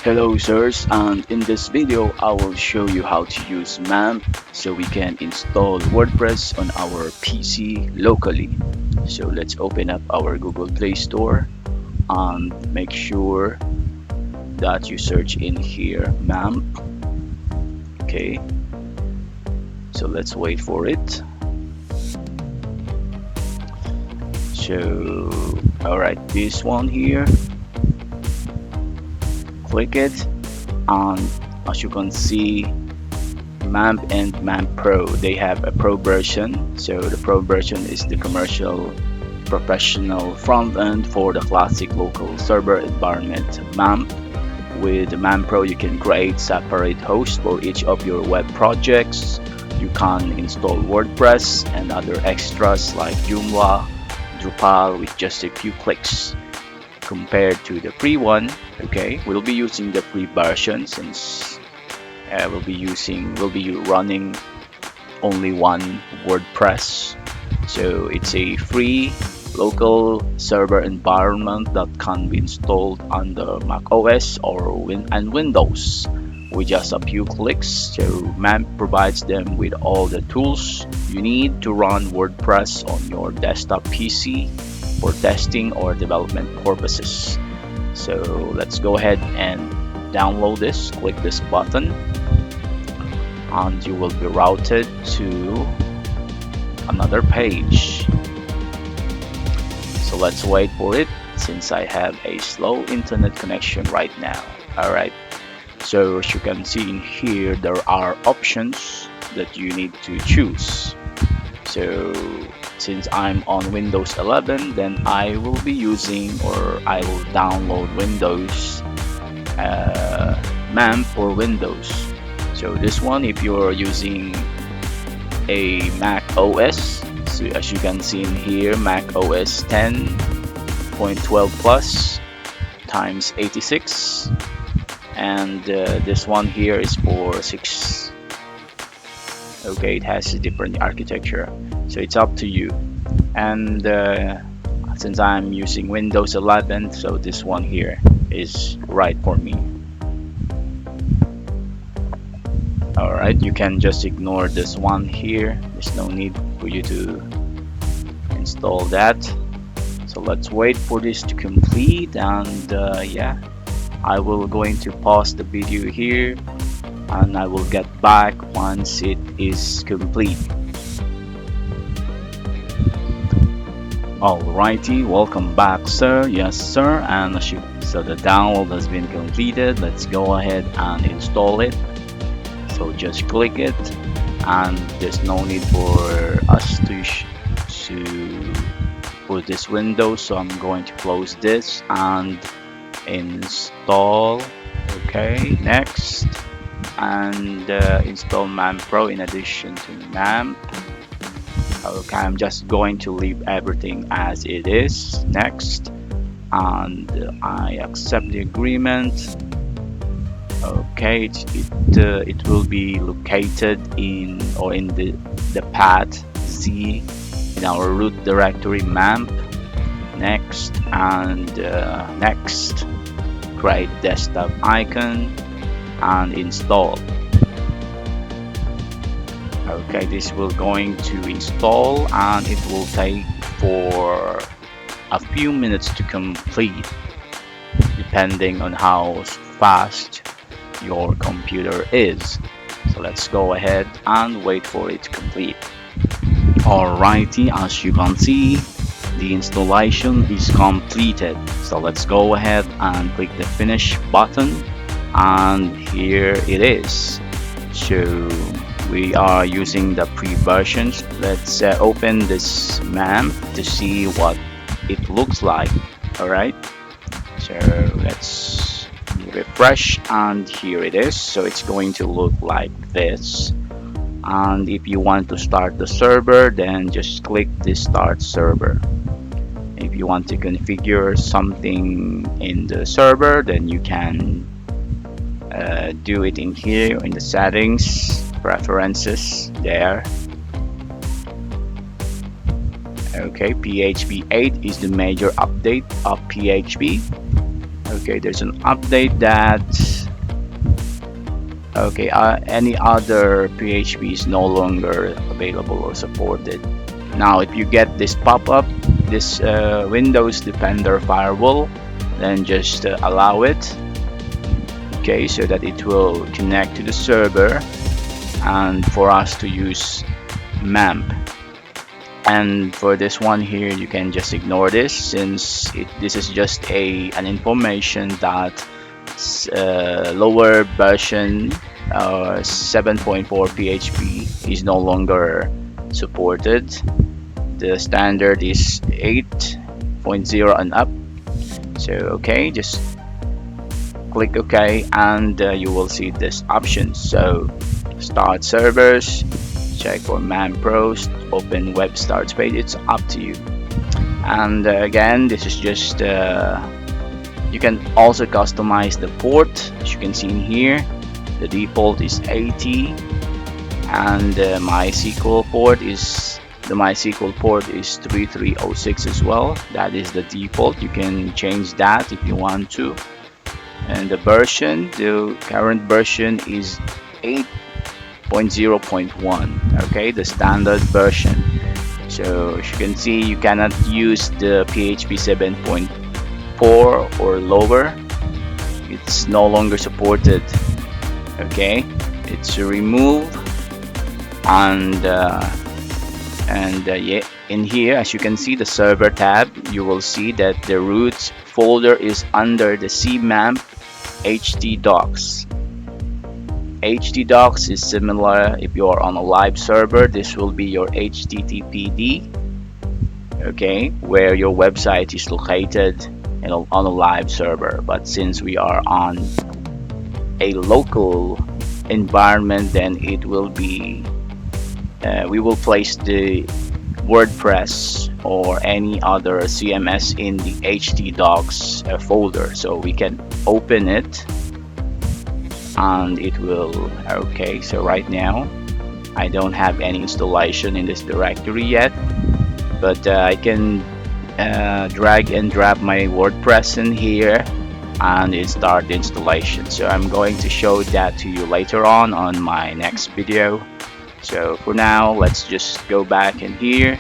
Hello sirs, and in this video I will show you how to use MAMP so we can install WordPress on our PC locally. So let's open up our Google Play Store and make sure that you search in here MAMP. Okay, so let's wait for it. So alright, this one here, click it, and as you can see, MAMP and MAMP Pro, they have a Pro version. So the Pro version is the commercial professional front end for the classic local server environment MAMP. With the MAMP Pro, you can create separate hosts for each of your web projects. You can install WordPress and other extras like Joomla, Drupal with just a few clicks. Compared to the free one, okay, we'll be using the free version since we'll be running only one WordPress. So it's a free local server environment that can be installed on the Mac OS or Windows with just a few clicks. So MAMP provides them with all the tools you need to run WordPress on your desktop PC for testing or development purposes. So let's go ahead and download this. Click this button and you will be routed to another page. So let's wait for it since I have a slow internet connection right now. Alright, so as you can see in here, there are options that you need to choose. So since I'm on Windows 11, then I will be using, or I will download Windows MAMP for Windows. So this one, if you're using a Mac OS, so as you can see in here, Mac OS 10.12 plus times 86, and this one here is for 6. Okay, it has a different architecture, so it's up to you. And since I'm using Windows 11, so this one here is right for me. Alright, you can just ignore this one here. There's no need for you to install that. So let's wait for this to complete, and yeah, I will going to pause the video here and I will get back once it is complete. Alrighty, welcome back sir. Yes sir, and so the download has been completed. Let's go ahead and install it. So just click it, and there's no need for us to put this window, so I'm going to close this and install. Okay, next, and install MAMP Pro in addition to MAMP. Okay, I'm just going to leave everything as it is. Next, and I accept the agreement. Okay, it will be located in the path Z in our root directory MAMP. Next, and next, create desktop icon and install. Okay, this will going to install, and it will take for a few minutes to complete, depending on how fast your computer is. So let's go ahead and wait for it to complete. Alrighty, as you can see, the installation is completed. So let's go ahead and click the finish button, and here it is. So we are using the pre versions. Let's open this MAMP to see what it looks like. Alright, so let's refresh, and here it is. So it's going to look like this. And if you want to start the server, then just click the start server. If you want to configure something in the server, then you can do it in here in the settings, preferences there. Okay, PHP 8 is the major update of PHP. Okay, there's an update that okay, any other PHP is no longer available or supported. Now if you get this pop-up, this Windows Defender firewall, then just allow it, okay, so that it will connect to the server and for us to use MAMP. And for this one here, you can just ignore this, since this is just an information that lower version 7.4 PHP is no longer supported. The standard is 8.0 and up. So okay, just click OK, and you will see this option. So start servers, check for MAMP Pros, open web starts page. It's up to you. And again, this is just you can also customize the port. As you can see in here, the default is 80, and the MySQL port is 3306 as well. That is the default. You can change that if you want to. And the current version is 8.0.1. okay, the standard version. So as you can see, you cannot use the PHP 7.4 or lower. It's no longer supported. Okay, it's removed. And yeah, in here, as you can see, the server tab, you will see that the root folder is under the CMAMP htdocs. htdocs is similar if you are on a live server. This will be your httpd, okay, where your website is located on a live server. But since we are on a local environment, then it will be we will place the WordPress or any other CMS in the htdocs folder, so we can open it and it will. Okay, so right now I don't have any installation in this directory yet, but I can drag and drop my WordPress in here and it start the installation. So I'm going to show that to you later on my next video. So for now, let's just go back in here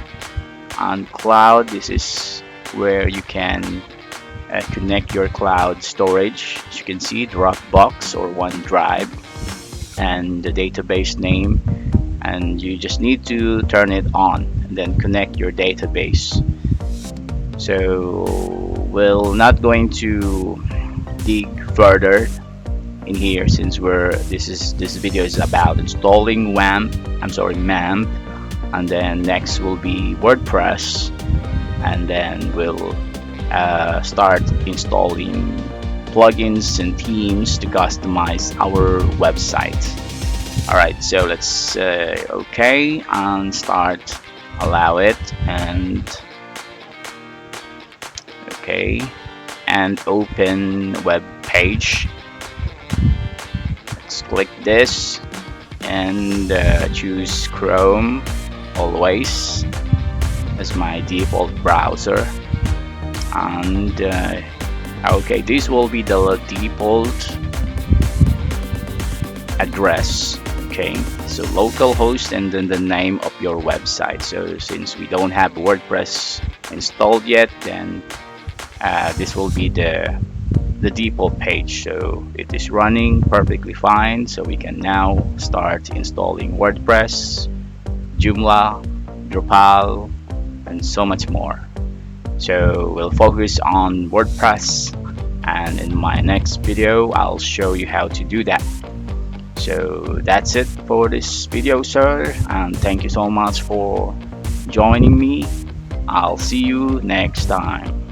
on cloud. This is where you can connect your cloud storage. As you can see, Dropbox or OneDrive, and the database name, and you just need to turn it on and then connect your database. So we're not going to dig further in here, since this video is about installing MAMP, and then next will be WordPress, and then we'll start installing plugins and themes to customize our website. Alright, so let's okay, and start, allow it, and okay, and open web page. Let's click this and choose Chrome always as my default browser. And okay, this will be the default address. Okay, so localhost and then the name of your website. So since we don't have WordPress installed yet, then this will be the default page. So it is running perfectly fine, so we can now start installing WordPress, Joomla, Drupal, and so much more. So we'll focus on WordPress, and in my next video I'll show you how to do that. So that's it for this video, sir, and thank you so much for joining me. I'll see you next time.